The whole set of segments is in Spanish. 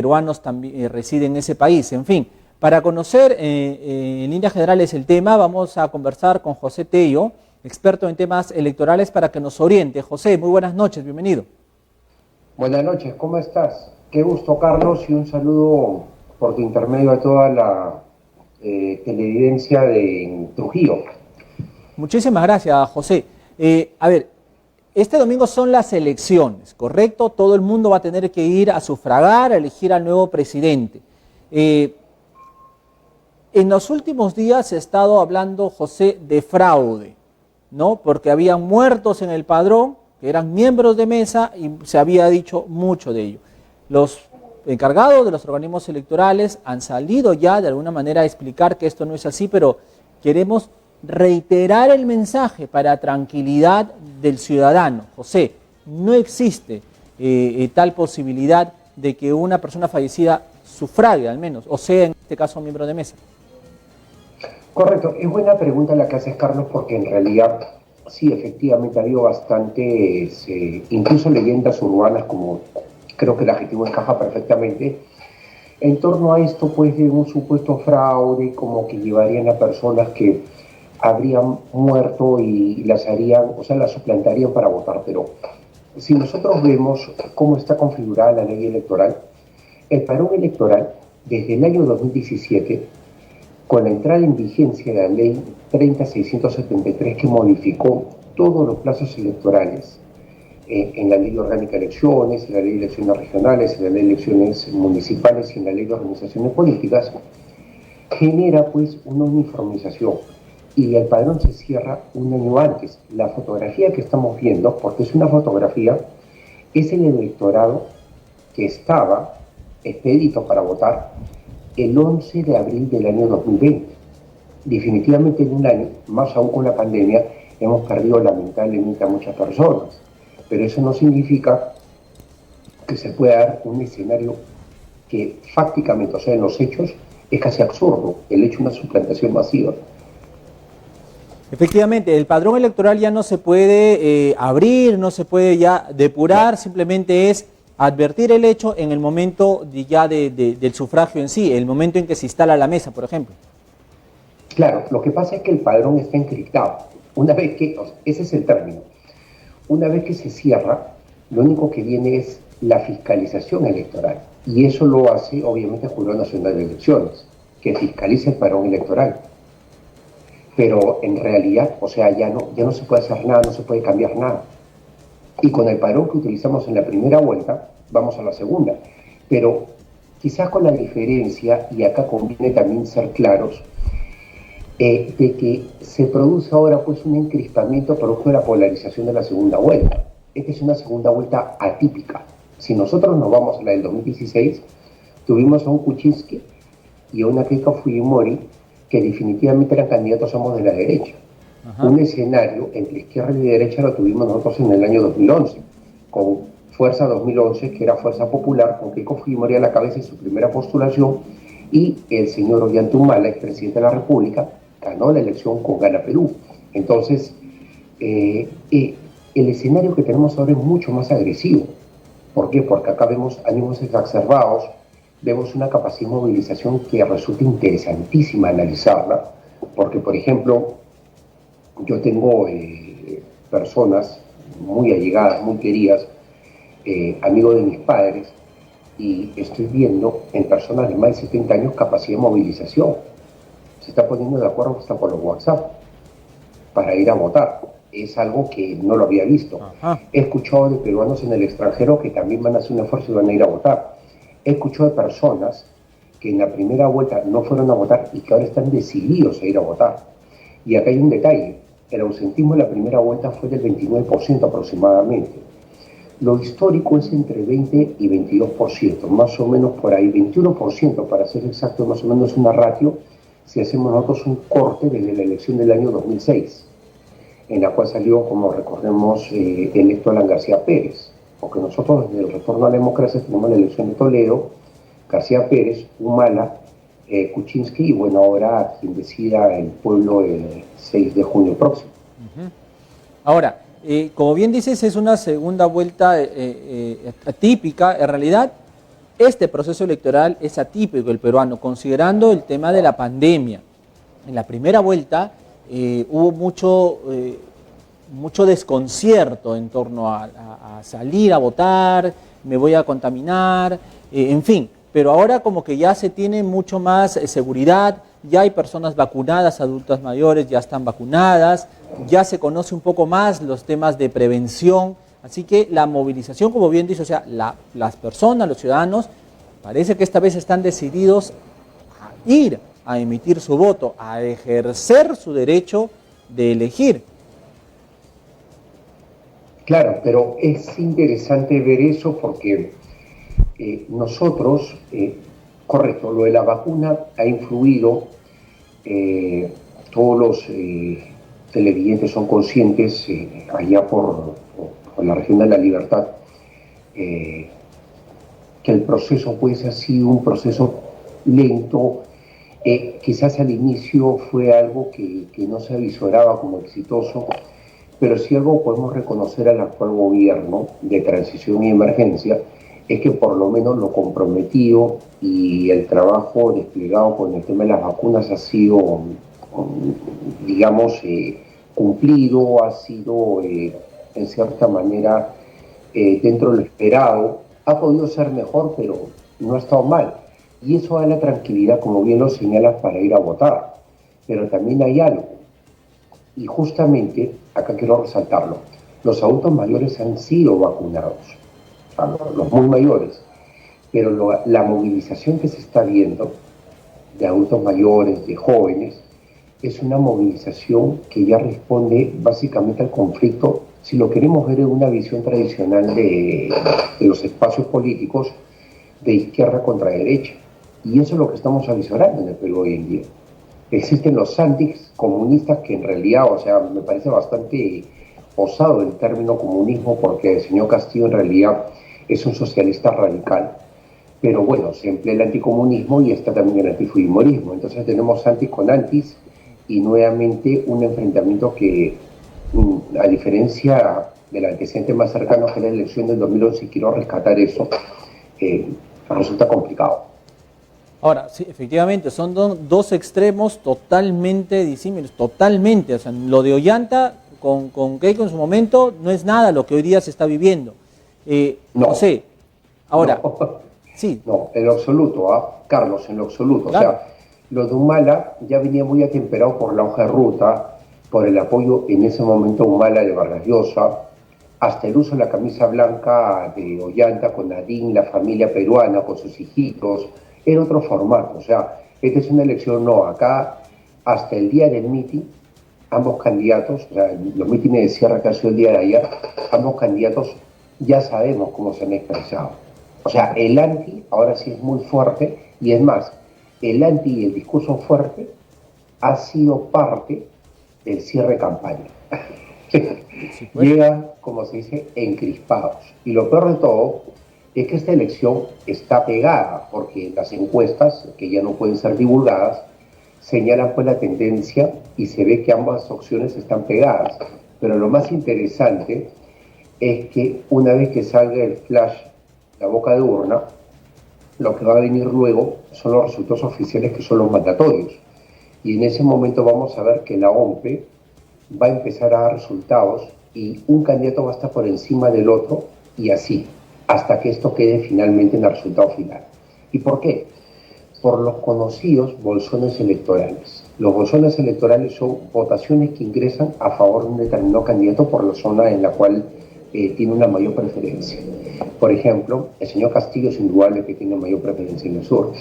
peruanos también residen en ese país. En fin, para conocer en líneas generales el tema, vamos a conversar con José Tello, experto en temas electorales, para que nos oriente. José, muy buenas noches, bienvenido. Buenas noches, ¿cómo estás? Qué gusto, Carlos, y un saludo por tu intermedio a toda la televidencia de Trujillo. Muchísimas gracias, José. A ver, este domingo son las elecciones, ¿correcto? Todo el mundo va a tener que ir a sufragar, a elegir al nuevo presidente. En los últimos días se ha estado hablando, José, de fraude, ¿no? Porque habían muertos en el padrón, que eran miembros de mesa, y se había dicho mucho de ello. Los encargados de los organismos electorales han salido ya de alguna manera a explicar que esto no es así, pero queremos reiterar el mensaje para tranquilidad del ciudadano. José, no existe tal posibilidad de que una persona fallecida sufrague al menos, o sea en este caso miembro de mesa. Correcto, es buena pregunta la que haces, Carlos, porque en realidad sí, efectivamente ha habido bastantes, incluso leyendas urbanas, como creo que el adjetivo encaja perfectamente, en torno a esto, pues, de un supuesto fraude, como que llevarían a personas que habrían muerto y las harían, o sea, las suplantarían para votar. Pero si nosotros vemos cómo está configurada la ley electoral, el padrón electoral, desde el año 2017, con la entrada en vigencia de la ley 30.673, que modificó todos los plazos electorales, en la ley orgánica de elecciones, en la ley de elecciones regionales, en la ley de elecciones municipales y en la ley de organizaciones políticas, genera pues una uniformización y el padrón se cierra un año antes. La fotografía que estamos viendo, porque es una fotografía, es el electorado que estaba expedito para votar el 11 de abril del año 2020. Definitivamente en un año, más aún con la pandemia, hemos perdido lamentablemente a muchas personas. Pero eso no significa que se pueda dar un escenario que fácticamente, o sea, en los hechos, es casi absurdo, el hecho de una suplantación masiva. Efectivamente, el padrón electoral ya no se puede abrir, no se puede ya depurar, simplemente es advertir el hecho en el momento del sufragio en sí, el momento en que se instala la mesa, por ejemplo. Claro, lo que pasa es que el padrón está encriptado. Una vez que, ese es el término, una vez que se cierra, lo único que viene es la fiscalización electoral. Y eso lo hace, obviamente, el Jurado Nacional de Elecciones, que fiscaliza el padrón electoral. Pero en realidad, o sea, ya no se puede hacer nada, no se puede cambiar nada. Y con el padrón que utilizamos en la primera vuelta, vamos a la segunda. Pero quizás con la diferencia, y acá conviene también ser claros, de que se produce ahora pues un encrispamiento producto de la polarización de la segunda vuelta. Esta es una segunda vuelta atípica. Si nosotros nos vamos a la del 2016, tuvimos a un Kuczynski y a una Keiko Fujimori que definitivamente eran candidatos ambos de la derecha. Ajá. Un escenario entre izquierda y derecha lo tuvimos nosotros en el año 2011, con Fuerza 2011, que era Fuerza Popular, con Keiko Fujimori a la cabeza en su primera postulación, y el señor Ollanta, expresidente de la República, ganó la elección con Gana Perú. Entonces, el escenario que tenemos ahora es mucho más agresivo. ¿Por qué? Porque acá vemos ánimos exacerbados, vemos una capacidad de movilización que resulta interesantísima analizarla, porque, por ejemplo, yo tengo personas muy allegadas, muy queridas, amigos de mis padres, y estoy viendo en personas de más de 70 años capacidad de movilización. Se está poniendo de acuerdo hasta por los WhatsApp para ir a votar. Es algo que no lo había visto. Ajá. He escuchado de peruanos en el extranjero que también van a hacer un esfuerzo y van a ir a votar. He escuchado de personas que en la primera vuelta no fueron a votar y que ahora están decididos a ir a votar. Y acá hay un detalle. El ausentismo en la primera vuelta fue del 29% aproximadamente. Lo histórico es entre 20 y 22%, más o menos por ahí, 21% para ser exacto, más o menos una ratio, si hacemos nosotros un corte desde la elección del año 2006, en la cual salió, como recordemos, electo Alan García Pérez, porque nosotros desde el retorno a la democracia tenemos la elección de Toledo, García Pérez, Humala, Kuczynski y bueno, ahora quien decida el pueblo el 6 de junio próximo. Ahora, como bien dices, es una segunda vuelta atípica. En realidad, este proceso electoral es atípico el peruano, considerando el tema de la pandemia. En la primera vuelta hubo mucho desconcierto en torno a salir a votar, me voy a contaminar, en fin. Pero ahora como que ya se tiene mucho más seguridad, ya hay personas vacunadas, adultas mayores ya están vacunadas, ya se conoce un poco más los temas de prevención, así que la movilización, como bien dice, o sea, las personas, los ciudadanos, parece que esta vez están decididos a ir a emitir su voto, a ejercer su derecho de elegir. Claro, pero es interesante ver eso porque nosotros, correcto, lo de la vacuna ha influido, todos los televidentes son conscientes, allá por la región de La Libertad, que el proceso pues ha sido un proceso lento, quizás al inicio fue algo que no se visoraba como exitoso, pero si algo podemos reconocer al actual gobierno de transición y emergencia, es que por lo menos lo comprometido y el trabajo desplegado con el tema de las vacunas ha sido, digamos, cumplido, ha sido en cierta manera dentro de lo esperado. Ha podido ser mejor, pero no ha estado mal. Y eso da la tranquilidad, como bien lo señalas, para ir a votar. Pero también hay algo, y justamente, acá quiero resaltarlo, los adultos mayores han sido vacunados, los muy mayores, pero la movilización que se está viendo de adultos mayores, de jóvenes, es una movilización que ya responde básicamente al conflicto, si lo queremos ver en una visión tradicional de los espacios políticos, de izquierda contra derecha. Y eso es lo que estamos avisorando en el Perú hoy en día. Existen los anticomunistas que en realidad, o sea, me parece bastante osado el término comunismo porque el señor Castillo en realidad es un socialista radical, pero bueno, se emplea el anticomunismo y está también el antifujimorismo. Entonces tenemos antis con antis y nuevamente un enfrentamiento que, a diferencia del antecedente más cercano que es la elección del 2011, y quiero rescatar eso, resulta complicado. Ahora, sí, efectivamente, son dos extremos totalmente disímiles, totalmente. O sea, lo de Ollanta con Keiko en su momento no es nada lo que hoy día se está viviendo. No sé, ahora, no, sí. No, en lo absoluto, Carlos, en lo absoluto. Claro. O sea, lo de Humala ya venía muy atemperado por la hoja de ruta, por el apoyo en ese momento a Humala de Vargas Llosa, hasta el uso de la camisa blanca de Ollanta con Nadine, la familia peruana, con sus hijitos. Era otro formato, o sea, esta es una elección, no, acá hasta el día del mitin, ambos candidatos, o sea, los mítines de cierre que ha sido el día de ayer, ambos candidatos ya sabemos cómo se han expresado. O sea, el anti ahora sí es muy fuerte, y es más, el anti y el discurso fuerte ha sido parte del cierre de campaña. Llegan, como se dice, encrispados. Y lo peor de todo es que esta elección está pegada, porque las encuestas, que ya no pueden ser divulgadas, señalan pues la tendencia y se ve que ambas opciones están pegadas. Pero lo más interesante es que una vez que salga el flash, la boca de urna, lo que va a venir luego son los resultados oficiales, que son los mandatorios. Y en ese momento vamos a ver que la OMPE va a empezar a dar resultados y un candidato va a estar por encima del otro, y así, hasta que esto quede finalmente en el resultado final. ¿Y por qué? Por los conocidos bolsones electorales. Los bolsones electorales son votaciones que ingresan a favor de un determinado candidato por la zona en la cual tiene una mayor preferencia. Por ejemplo, el señor Castillo es indudable que tiene mayor preferencia en el sur.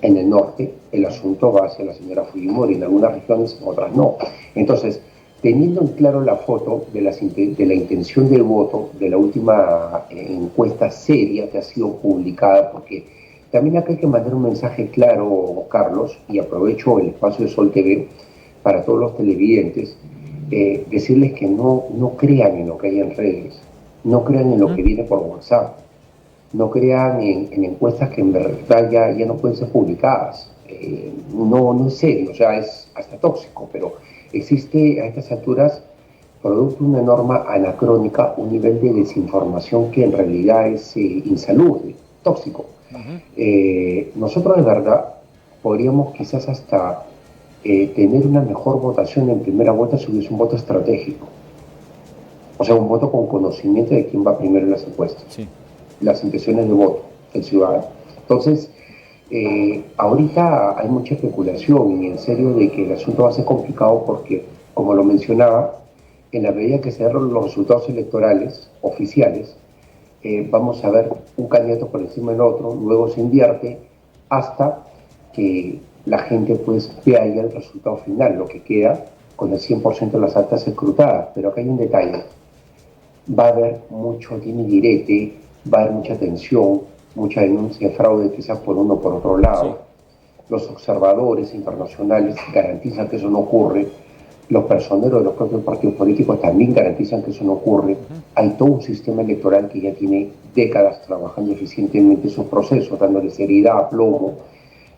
En el norte, el asunto va hacia la señora Fujimori, en algunas regiones, en otras no. Entonces, teniendo en claro la foto de la intención del voto de la última encuesta seria que ha sido publicada, porque también acá hay que mandar un mensaje claro, Carlos, y aprovecho el espacio de Sol TV para todos los televidentes, decirles que no crean en lo que hay en redes, no crean en lo que viene por WhatsApp, no crean en encuestas que en verdad ya no pueden ser publicadas. No es serio, o sea, es hasta tóxico, pero existe a estas alturas, producto de una norma anacrónica, un nivel de desinformación que en realidad es insalubre. tóxico. Nosotros de verdad podríamos quizás hasta tener una mejor votación en primera vuelta si hubiese un voto estratégico. O sea, un voto con conocimiento de quién va primero en las encuestas. Sí. Las intenciones de voto del ciudadano. Entonces, ahorita hay mucha especulación y en serio de que el asunto va a ser complicado porque, como lo mencionaba, en la medida que se den los resultados electorales oficiales, vamos a ver un candidato por encima del otro, luego se invierte hasta que la gente pues vea ya el resultado final, lo que queda con el 100% de las actas escrutadas. Pero acá hay un detalle, va a haber mucho dime y direte, va a haber mucha tensión, mucha denuncia de fraude quizás por uno o por otro lado. Sí. Los observadores internacionales garantizan que eso no ocurre, los personeros de los propios partidos políticos también garantizan que eso no ocurre. Hay todo un sistema electoral que ya tiene décadas trabajando eficientemente sus procesos, dándole seriedad, aplomo.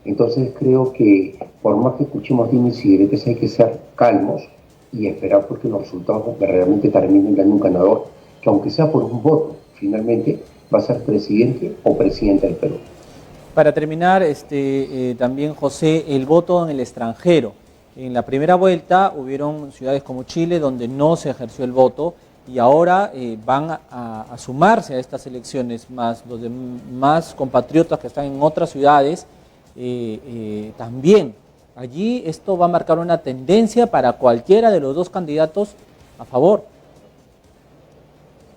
Entonces creo que por más que escuchemos dimes y diretes hay que ser calmos y esperar porque los resultados realmente terminen dando un ganador, que aunque sea por un voto, finalmente va a ser presidente o presidenta del Perú. Para terminar, también José, el voto en el extranjero. En la primera vuelta hubieron ciudades como Chile donde no se ejerció el voto y ahora van a sumarse a estas elecciones más los demás compatriotas que están en otras ciudades también. Allí esto va a marcar una tendencia para cualquiera de los dos candidatos a favor.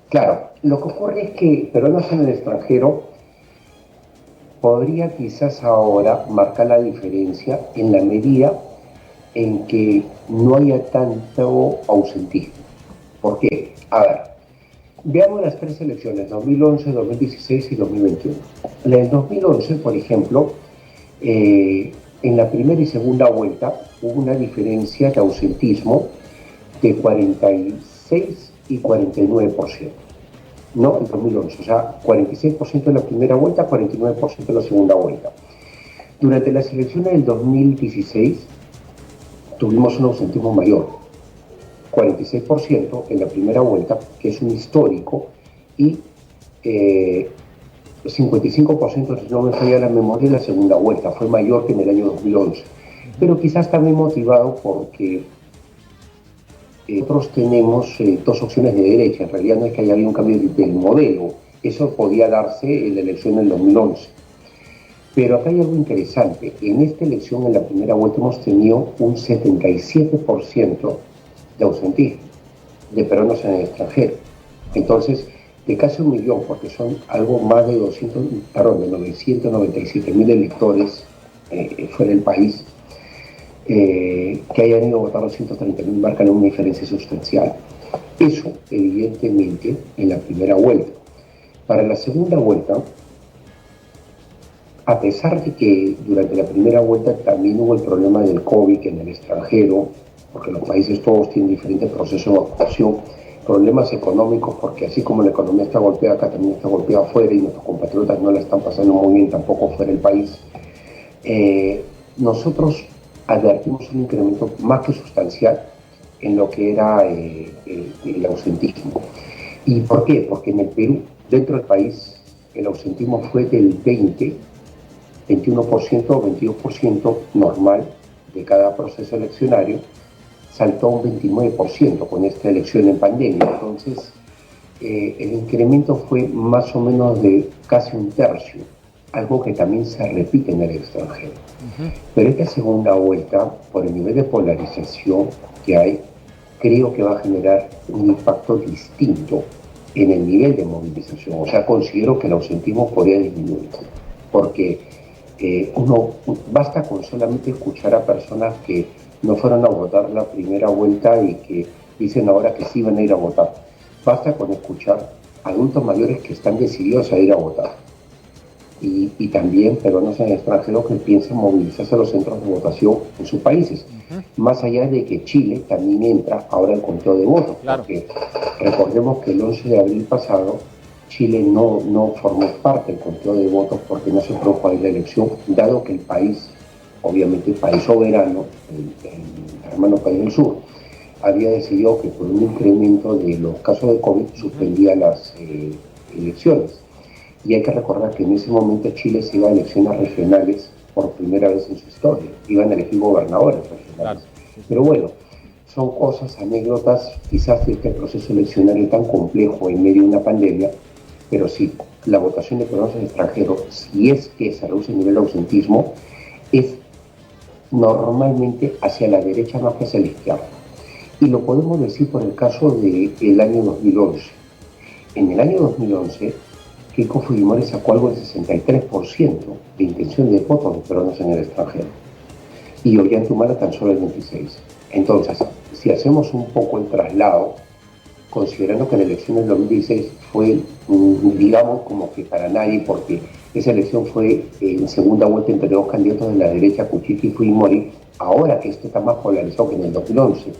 Claro, lo que ocurre es que peruanos en el extranjero podría quizás ahora marcar la diferencia en la medida en que no haya tanto ausentismo. ¿Por qué? A ver, veamos las tres elecciones, 2011, 2016 y 2021. En el 2011, por ejemplo, en la primera y segunda vuelta hubo una diferencia de ausentismo de 46 y 49%. No, en 2011, o sea, 46% en la primera vuelta, 49% en la segunda vuelta. Durante las elecciones del 2016 tuvimos un ausentismo mayor, 46% en la primera vuelta, que es un histórico, y 55%, si no me falla la memoria, en la segunda vuelta, fue mayor que en el año 2011. Pero quizás también motivado porque nosotros tenemos dos opciones de derecha, en realidad no es que haya habido un cambio del modelo, eso podía darse en la elección del 2011. Pero acá hay algo interesante, en esta elección, en la primera vuelta, hemos tenido un 77% de ausentismo de peruanos en el extranjero. Entonces, de casi 1 millón, porque son algo más de 997.000 electores fuera del país, que hayan ido a votar 230.000, marcan una diferencia sustancial. Eso, evidentemente, en la primera vuelta. Para la segunda vuelta, a pesar de que durante la primera vuelta también hubo el problema del COVID en el extranjero, porque los países todos tienen diferentes procesos de vacunación, problemas económicos, porque así como la economía está golpeada, acá también está golpeada afuera y nuestros compatriotas no la están pasando muy bien tampoco fuera del país, nosotros advertimos un incremento más que sustancial en lo que era el ausentismo. ¿Y por qué? Porque en el Perú, dentro del país, el ausentismo fue del 21% o 22% normal de cada proceso eleccionario, saltó un 29% con esta elección en pandemia. Entonces, el incremento fue más o menos de casi 1/3, algo que también se repite en el extranjero. Pero esta segunda vuelta, por el nivel de polarización que hay, creo que va a generar un impacto distinto en el nivel de movilización. O sea, considero que el ausentismo podría disminuir, porque basta con solamente escuchar a personas que no fueron a votar la primera vuelta y que dicen ahora que sí van a ir a votar. Basta con escuchar adultos mayores que están decididos a ir a votar. Y también peruanos en el extranjero que piensan movilizarse a los centros de votación en sus países. Más allá de que Chile también entra ahora al conteo de votos. Claro. Porque recordemos que el 11 de abril pasado Chile no formó parte del conteo de votos porque no se produjo ahí la elección, dado que el país, obviamente el país soberano, el hermano país del sur, había decidido que por un incremento de los casos de COVID suspendía las elecciones. Y hay que recordar que en ese momento Chile se iba a elecciones regionales por primera vez en su historia. Iban a elegir gobernadores regionales. Claro. Pero bueno, son cosas, anécdotas, quizás de este proceso eleccionario tan complejo en medio de una pandemia, pero sí, la votación de peruanos en el extranjero, si es que se reduce el nivel de ausentismo, es normalmente hacia la derecha más que hacia la izquierda. Y lo podemos decir por el caso del año 2011. En el año 2011, Keiko Fujimori sacó algo del 63% de intención de votos de peruanos en el extranjero. Y Ollanta tan solo el 26%. Entonces, si hacemos un poco el traslado, considerando que la elección del 2016 fue, digamos, como que para nadie, porque esa elección fue en segunda vuelta entre dos candidatos de la derecha, Kuczynski y Fujimori, ahora que esto está más polarizado que en el 2011,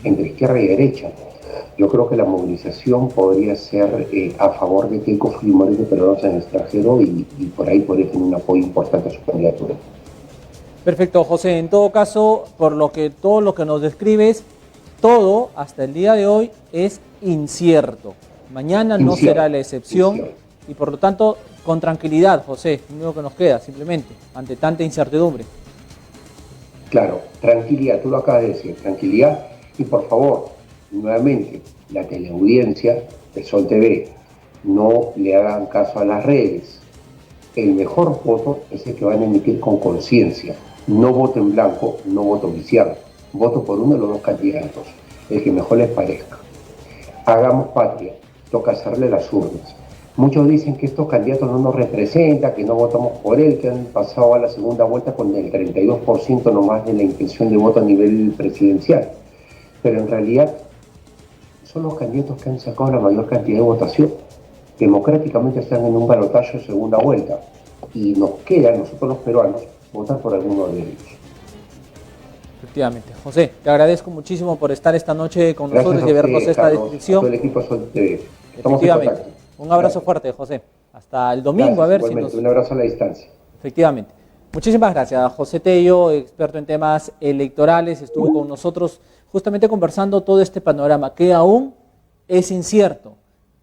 entre izquierda y derecha, yo creo que la movilización podría ser a favor de Keiko Fujimori de peruanos en el extranjero y por ahí podría tener un apoyo importante a su candidatura. Perfecto, José. En todo caso, todo lo que nos describes, todo hasta el día de hoy es incierto. Mañana no será la excepción y por lo tanto, con tranquilidad, José, lo único que nos queda simplemente, ante tanta incertidumbre. Claro, tranquilidad, tú lo acabas de decir, tranquilidad y por favor, nuevamente, la teleaudiencia de Sol TV, no le hagan caso a las redes. El mejor voto es el que van a emitir con conciencia. No voto en blanco, no voto oficial. Voto por uno de los dos candidatos, el que mejor les parezca. Hagamos patria, toca hacerle las urnas. Muchos dicen que estos candidatos no nos representan, que no votamos por él, que han pasado a la segunda vuelta con el 32% nomás de la intención de voto a nivel presidencial. Pero en realidad son los candidatos que han sacado la mayor cantidad de votación. Democráticamente están en un balotaje de segunda vuelta y nos queda, nosotros los peruanos, votar por alguno de ellos. Efectivamente. José, te agradezco muchísimo por estar esta noche con nosotros y vernos esta descripción. A todo el equipo Sol TV. Estamos en contacto. Un abrazo fuerte, José. Hasta el domingo, gracias, a ver igualmente, si nos... Un abrazo a la distancia. Efectivamente. Muchísimas gracias. José Tello, experto en temas electorales, estuvo con nosotros justamente conversando todo este panorama que aún es incierto.